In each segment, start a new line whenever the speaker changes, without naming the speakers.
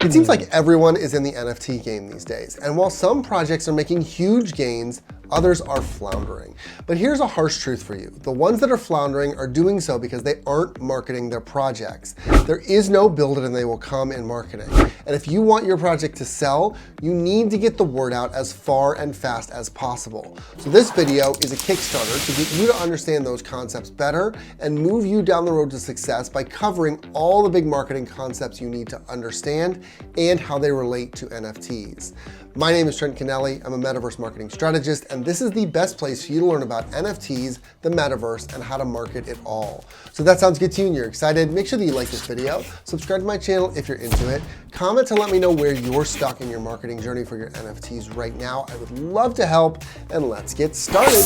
It seems like everyone is in the NFT game these days, and while some projects are making huge gains, others are floundering. But here's a harsh truth for you. The ones that are floundering are doing so because they aren't marketing their projects. There is no build it and they will come in marketing. And if you want your project to sell, you need to get the word out as far and fast as possible. So this video is a Kickstarter to get you to understand those concepts better and move you down the road to success by covering all the big marketing concepts you need to understand and how they relate to NFTs. My name is Trent Kennelly. I'm a metaverse marketing strategist, and this is the best place for you to learn about NFTs, the metaverse, and how to market it all. So if that sounds good to you and you're excited, make sure that you like this video, subscribe to my channel if you're into it, comment to let me know where you're stuck in your marketing journey for your NFTs right now. I would love to help, and let's get started.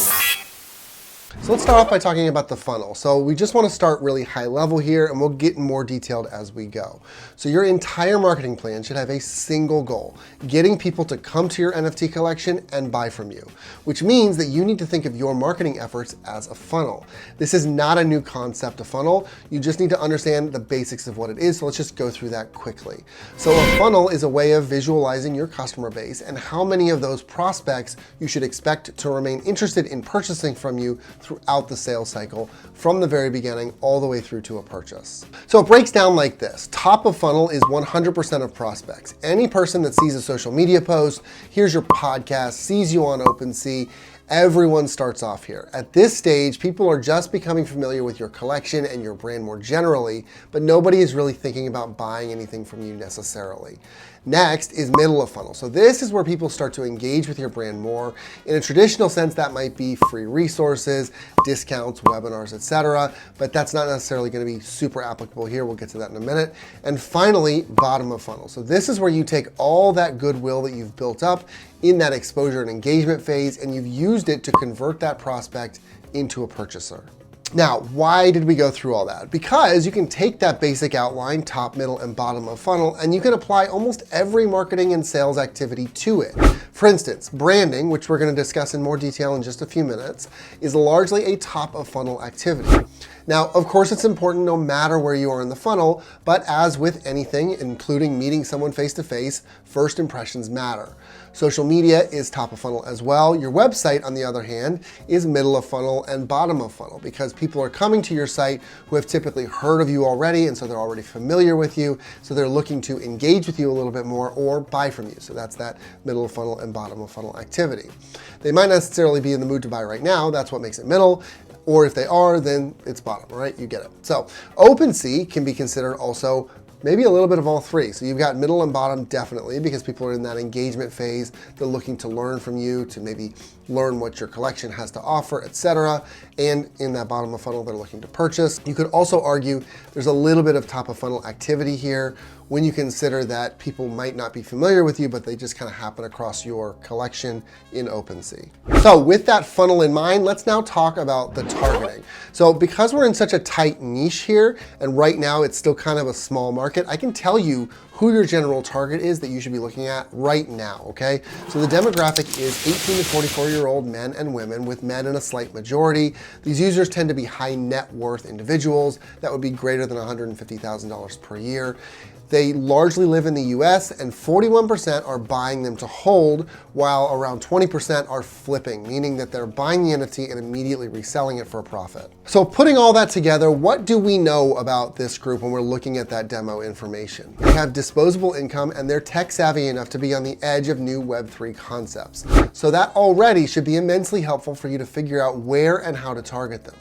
So let's start off by talking about the funnel. So we just want to start really high level here, and we'll get more detailed as we go. So your entire marketing plan should have a single goal: getting people to come to your NFT collection and buy from you, which means that you need to think of your marketing efforts as a funnel. This is not a new concept, a funnel. You just need to understand the basics of what it is. So let's just go through that quickly. So a funnel is a way of visualizing your customer base and how many of those prospects you should expect to remain interested in purchasing from you throughout the sales cycle, from the very beginning all the way through to a purchase. So it breaks down like this. Top of funnel is 100% of prospects. Any person that sees a social media post, hears your podcast, sees you on OpenSea, everyone starts off here. At this stage, people are just becoming familiar with your collection and your brand more generally, but nobody is really thinking about buying anything from you necessarily. Next is middle of funnel. So this is where people start to engage with your brand more. In a traditional sense, that might be free resources, discounts, webinars, etc. But that's not necessarily going to be super applicable here. We'll get to that in a minute. And finally, bottom of funnel. So this is where you take all that goodwill that you've built up in that exposure and engagement phase, and you've used it to convert that prospect into a purchaser. Now, why did we go through all that? Because you can take that basic outline, top, middle, and bottom of funnel, and you can apply almost every marketing and sales activity to it. For instance, branding, which we're going to discuss in more detail in just a few minutes, is largely a top of funnel activity. Now, of course, it's important no matter where you are in the funnel, but as with anything, including meeting someone face-to-face, first impressions matter. Social media is top of funnel as well. Your website, on the other hand, is middle of funnel and bottom of funnel because people are coming to your site who have typically heard of you already, and so they're already familiar with you, so they're looking to engage with you a little bit more or buy from you. So that's that middle of funnel and bottom of funnel activity. They might not necessarily be in the mood to buy right now. That's what makes it middle. Or if they are, then it's bottom, right? You get it. So OpenSea can be considered also maybe a little bit of all three. So you've got middle and bottom definitely because people are in that engagement phase. They're looking to learn from you, to maybe learn what your collection has to offer, etc. And in that bottom of funnel, they're looking to purchase. You could also argue there's a little bit of top of funnel activity here when you consider that people might not be familiar with you, but they just kind of happen across your collection in OpenSea. So with that funnel in mind, let's now talk about the targeting. So because we're in such a tight niche here, and right now it's still kind of a small market, I can tell you who your general target is that you should be looking at right now, okay? So the demographic is 18 to 44-year-old men and women, with men in a slight majority. These users tend to be high net worth individuals that would be greater than $150,000 per year. They largely live in the US, and 41% are buying them to hold, while around 20% are flipping, meaning that they're buying the NFT and immediately reselling it for a profit. So putting all that together, what do we know about this group when we're looking at that demo information? They have disposable income and they're tech savvy enough to be on the edge of new Web3 concepts. So that already should be immensely helpful for you to figure out where and how to target them.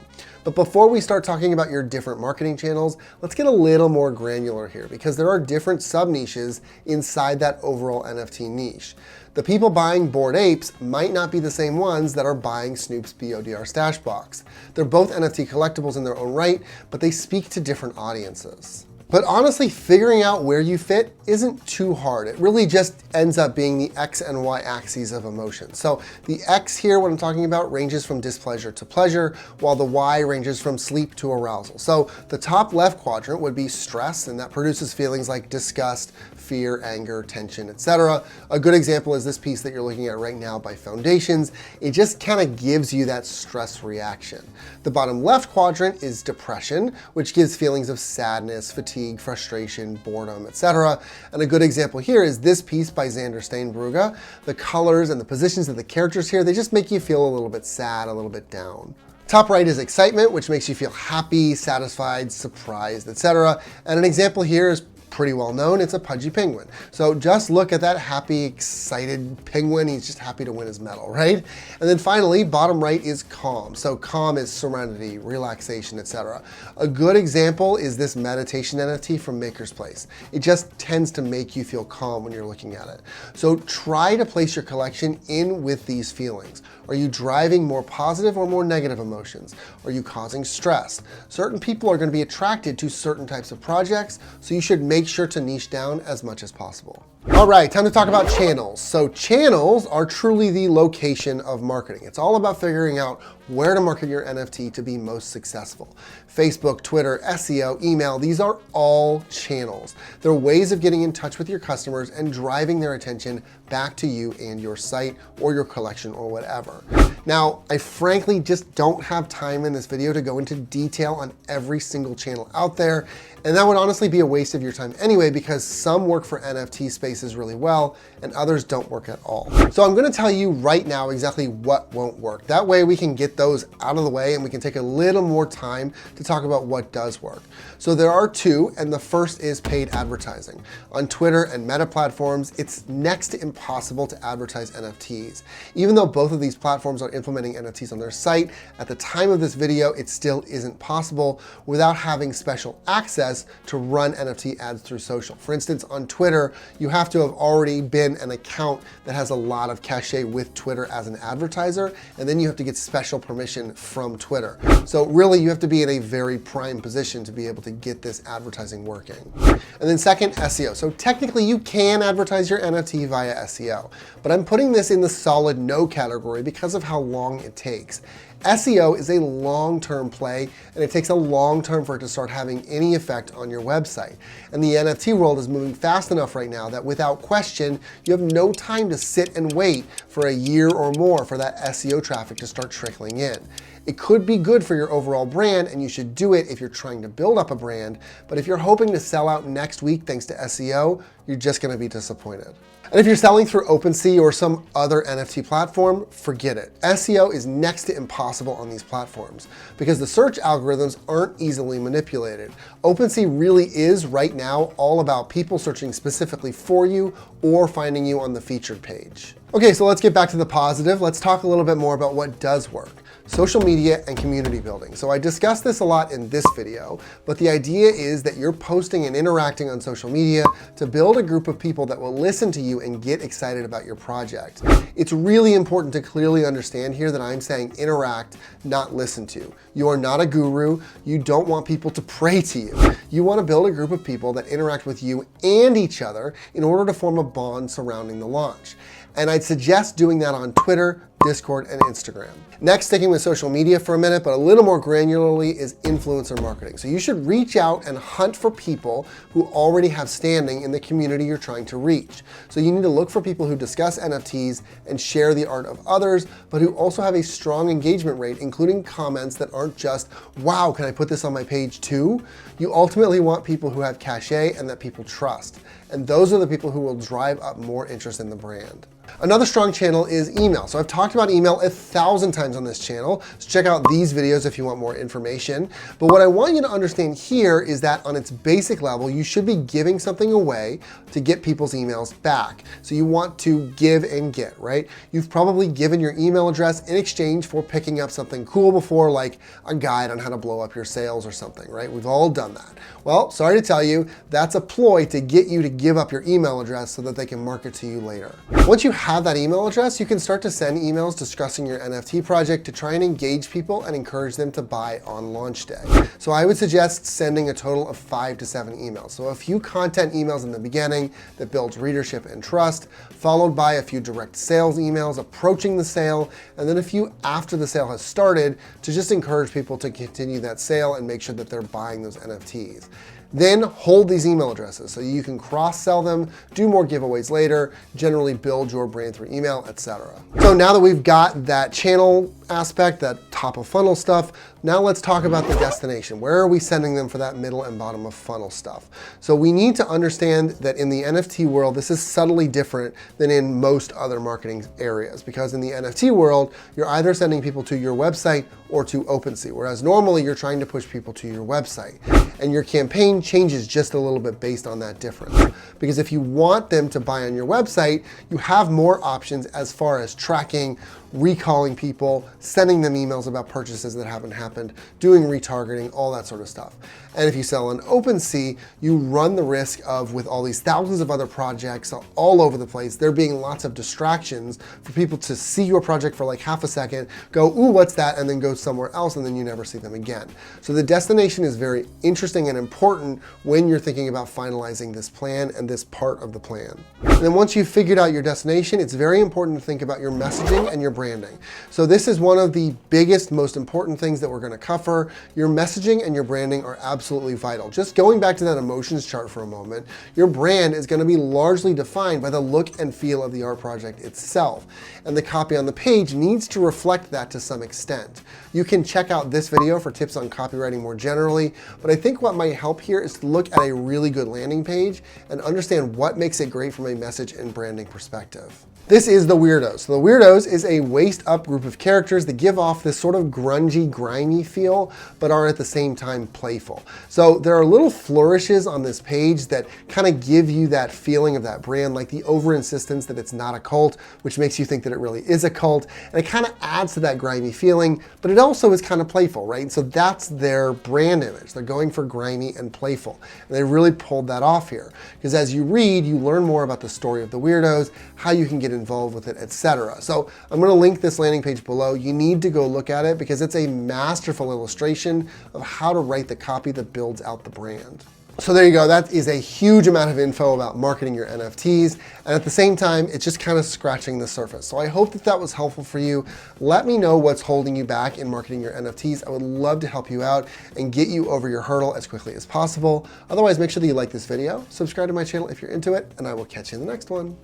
But before we start talking about your different marketing channels, let's get a little more granular here because there are different sub-niches inside that overall NFT niche. The people buying Bored Apes might not be the same ones that are buying Snoop's BODR stash box. They're both NFT collectibles in their own right, but they speak to different audiences. But honestly, figuring out where you fit isn't too hard. It really just ends up being the X and Y axes of emotion. So the X here, what I'm talking about, ranges from displeasure to pleasure, while the Y ranges from sleep to arousal. So the top left quadrant would be stress, and that produces feelings like disgust, fear, anger, tension, etc. A good example is this piece that you're looking at right now by Foundations. It just kind of gives you that stress reaction. The bottom left quadrant is depression, which gives feelings of sadness, fatigue, fatigue, frustration, boredom, etc. And a good example here is this piece by Xander Steinbrugge. The colors and the positions of the characters here, they just make you feel a little bit sad, a little bit down. Top right is excitement, which makes you feel happy, satisfied, surprised, etc. And an example here is pretty well known. It's a pudgy penguin. So just look at that happy, excited penguin. He's just happy to win his medal, right? And then finally, bottom right is calm. So calm is serenity, relaxation, etc. A good example is this meditation NFT from Maker's Place. It just tends to make you feel calm when you're looking at it. So try to place your collection in with these feelings. Are you driving more positive or more negative emotions? Are you causing stress? Certain people are going to be attracted to certain types of projects, so you should make sure to niche down as much as possible. All right, time to talk about channels. So channels are truly the location of marketing. It's all about figuring out where to market your NFT to be most successful. Facebook, Twitter, SEO, email, these are all channels. They're ways of getting in touch with your customers and driving their attention back to you and your site or your collection or whatever. Now, I frankly just don't have time in this video to go into detail on every single channel out there, and that would honestly be a waste of your time anyway, because some work for NFT spaces really well and others don't work at all. So I'm gonna tell you right now exactly what won't work. That way we can get those out of the way and we can take a little more time to talk about what does work. So there are two, and the first is paid advertising. On Twitter and Meta platforms, it's next to impossible to advertise NFTs. Even though both of these platforms are implementing NFTs on their site, at the time of this video, it still isn't possible without having special access to run NFT ads through social. For instance, on Twitter, you have to have already been an account that has a lot of cachet with Twitter as an advertiser, and then you have to get special permission from Twitter. So really, you have to be in a very prime position to be able to get this advertising working. And then second, SEO. So technically, you can advertise your NFT via SEO, but I'm putting this in the solid no category because of how long it takes. SEO is a long-term play, and it takes a long time for it to start having any effect on your website. And the NFT world is moving fast enough right now that without question, you have no time to sit and wait for a year or more for that SEO traffic to start trickling in. It could be good for your overall brand, and you should do it if you're trying to build up a brand, but if you're hoping to sell out next week thanks to SEO, you're just gonna be disappointed. And if you're selling through OpenSea or some other NFT platform, forget it. SEO is next to impossible on these platforms because the search algorithms aren't easily manipulated. OpenSea really is right now all about people searching specifically for you or finding you on the featured page. Okay, so let's get back to the positive. Let's talk a little bit more about what does work. Social media and community building. So I discussed this a lot in this video, but the idea is that you're posting and interacting on social media to build a group of people that will listen to you and get excited about your project. It's really important to clearly understand here that I'm saying interact, not listen to. You are not a guru. You don't want people to pray to you. You want to build a group of people that interact with you and each other in order to form a bond surrounding the launch. And I'd suggest doing that on Twitter, Discord, and Instagram. Next, sticking with social media for a minute, but a little more granularly, is influencer marketing. So you should reach out and hunt for people who already have standing in the community you're trying to reach. So you need to look for people who discuss NFTs and share the art of others, but who also have a strong engagement rate, including comments that aren't just, wow, can I put this on my page too? You ultimately want people who have cachet and that people trust. And those are the people who will drive up more interest in the brand. Another strong channel is email. So I've talked about email 1,000 times on this channel, so check out these videos if you want more information. But what I want you to understand here is that on its basic level, you should be giving something away to get people's emails back. So you want to give and get, right? You've probably given your email address in exchange for picking up something cool before, like a guide on how to blow up your sales or something, right? We've all done that. Well, sorry to tell you, that's a ploy to get you to give up your email address so that they can market to you later. Once you have that email address, you can start to send emails discussing your NFT project to try and engage people and encourage them to buy on launch day. So I would suggest sending a total of 5 to 7 emails. So a few content emails in the beginning that builds readership and trust, followed by a few direct sales emails approaching the sale, and then a few after the sale has started to just encourage people to continue that sale and make sure that they're buying those NFTs. Then hold these email addresses so you can cross-sell them, do more giveaways later, generally build your brand through email, etc. So now that we've got that channel aspect, that top of funnel stuff, Now let's talk about the destination. Where are we sending them for that middle and bottom of funnel stuff? So we need to understand that in the NFT world, this is subtly different than in most other marketing areas, because in the NFT world, you're either sending people to your website or to OpenSea, whereas normally you're trying to push people to your website. And your campaign changes just a little bit based on that difference. Because if you want them to buy on your website, you have more options as far as tracking, recalling people, sending them emails about purchases that haven't happened, doing retargeting, all that sort of stuff. And if you sell on OpenSea, you run the risk of, with all these thousands of other projects all over the place, there being lots of distractions for people to see your project for like half a second, go, ooh, what's that? And then go somewhere else, and then you never see them again. So the destination is very interesting and important when you're thinking about finalizing this plan and this part of the plan. And then once you've figured out your destination, it's very important to think about your messaging and your branding. So this is one of the biggest, most important things that we're going to cover. Your messaging and your branding are absolutely vital. Just going back to that emotions chart for a moment, your brand is going to be largely defined by the look and feel of the art project itself. And the copy on the page needs to reflect that to some extent. You can check out this video for tips on copywriting more generally, but I think what might help here is to look at a really good landing page and understand what makes it great from a message and branding perspective. This is the Weirdos. So the Weirdos is a waist-up group of characters that give off this sort of grungy, grimy feel, but are at the same time playful. So there are little flourishes on this page that kind of give you that feeling of that brand, like the over-insistence that it's not a cult, which makes you think that it really is a cult, and it kind of adds to that grimy feeling, but it also is kind of playful, right? So that's their brand image. They're going for grimy and playful, and they really pulled that off here. Because as you read, you learn more about the story of the Weirdos, how you can get involved with it, etc. So I'm going to link this landing page below. You need to go look at it because it's a masterful illustration of how to write the copy that builds out the brand. So there you go. That is a huge amount of info about marketing your NFTs. And at the same time, it's just kind of scratching the surface. So I hope that that was helpful for you. Let me know what's holding you back in marketing your NFTs. I would love to help you out and get you over your hurdle as quickly as possible. Otherwise, make sure that you like this video, subscribe to my channel if you're into it, and I will catch you in the next one.